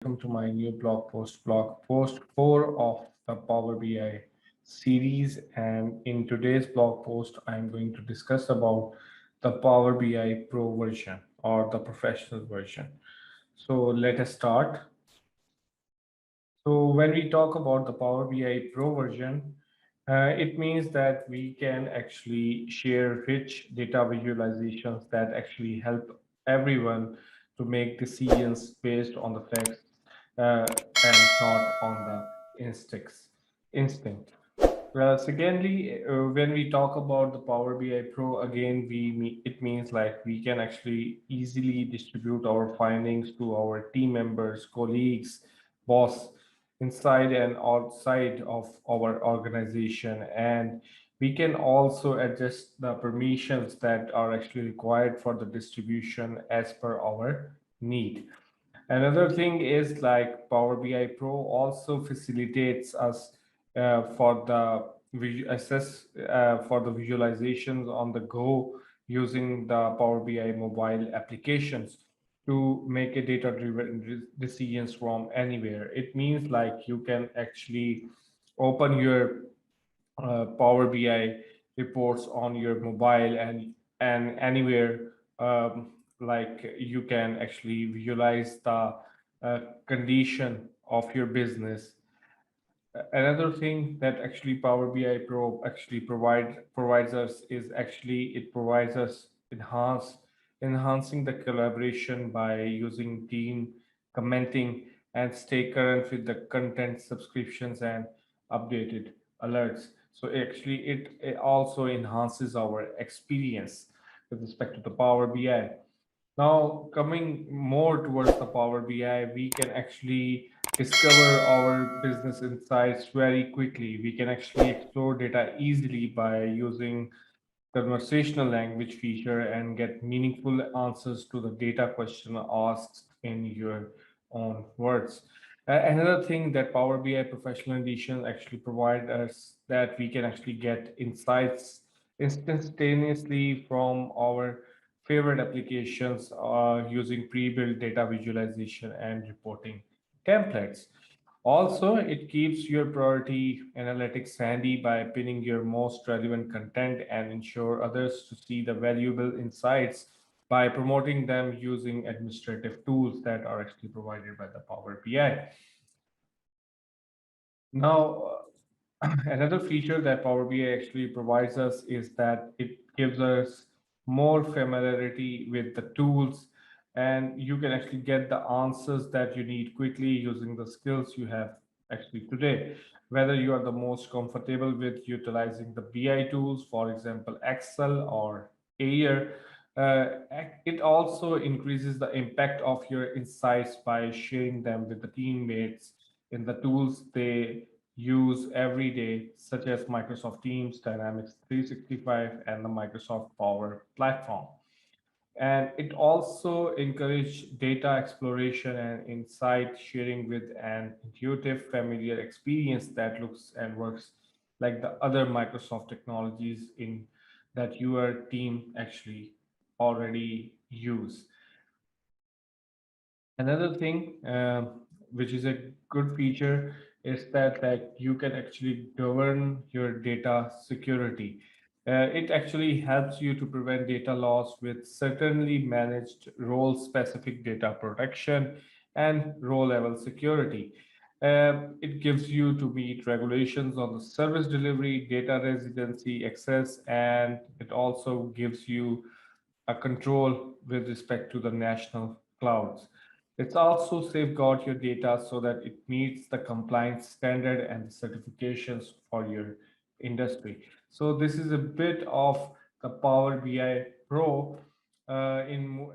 welcome to my new blog post 4 of the Power BI series. And in today's blog post, I'm going to discuss about the Power BI Pro version or the professional version. So let us start. So when we talk about the Power BI Pro version, it means that we can actually share rich data visualizations that actually help everyone to make decisions based on the facts and not on the instinct. Well, secondly, when we talk about the Power BI Pro, again, it means like we can actually easily distribute our findings to our team members, colleagues, boss, inside and outside of our organization, and we can also adjust the permissions that are actually required for the distribution as per our need. Another thing is like Power BI Pro also facilitates us for the access for the visualizations on the go using the Power BI mobile applications to make a data-driven decisions from anywhere. It means like you can actually open your Power BI reports on your mobile and anywhere, like you can actually visualize the condition of your business. Another thing that actually Power BI Pro actually provides us is actually it provides us enhancing the collaboration by using team commenting and stay current with the content subscriptions and updated alerts. So actually it also enhances our experience with respect to the Power BI. Now, coming more towards the Power BI, we can actually discover our business insights very quickly. We can actually explore data easily by using conversational language feature and get meaningful answers to the data question asked in your own words. Another thing that Power BI Professional Edition actually provide us that we can actually get insights instantaneously from our favorite applications using pre-built data visualization and reporting templates. Also, it keeps your priority analytics handy by pinning your most relevant content and ensure others to see the valuable insights by promoting them using administrative tools that are actually provided by the Power BI. Now, another feature that Power BI actually provides us is that it gives us more familiarity with the tools, and you can actually get the answers that you need quickly using the skills you have actually today. Whether you are the most comfortable with utilizing the BI tools, for example, Excel or Air, it also increases the impact of your insights by sharing them with the teammates in the tools they use every day, such as Microsoft Teams, Dynamics 365, and the Microsoft Power Platform. And it also encourages data exploration and insight sharing with an intuitive, familiar experience that looks and works like the other Microsoft technologies in that your team actually already use. Another thing, which is a good feature, is that like you can actually govern your data security. It actually helps you to prevent data loss with certainly managed role-specific data protection and row-level security. It gives you to meet regulations on the service delivery, data residency, access, and it also gives you a control with respect to the national clouds. It's also safeguard your data so that it meets the compliance standard and the certifications for your industry. So this is a bit of the Power BI Pro in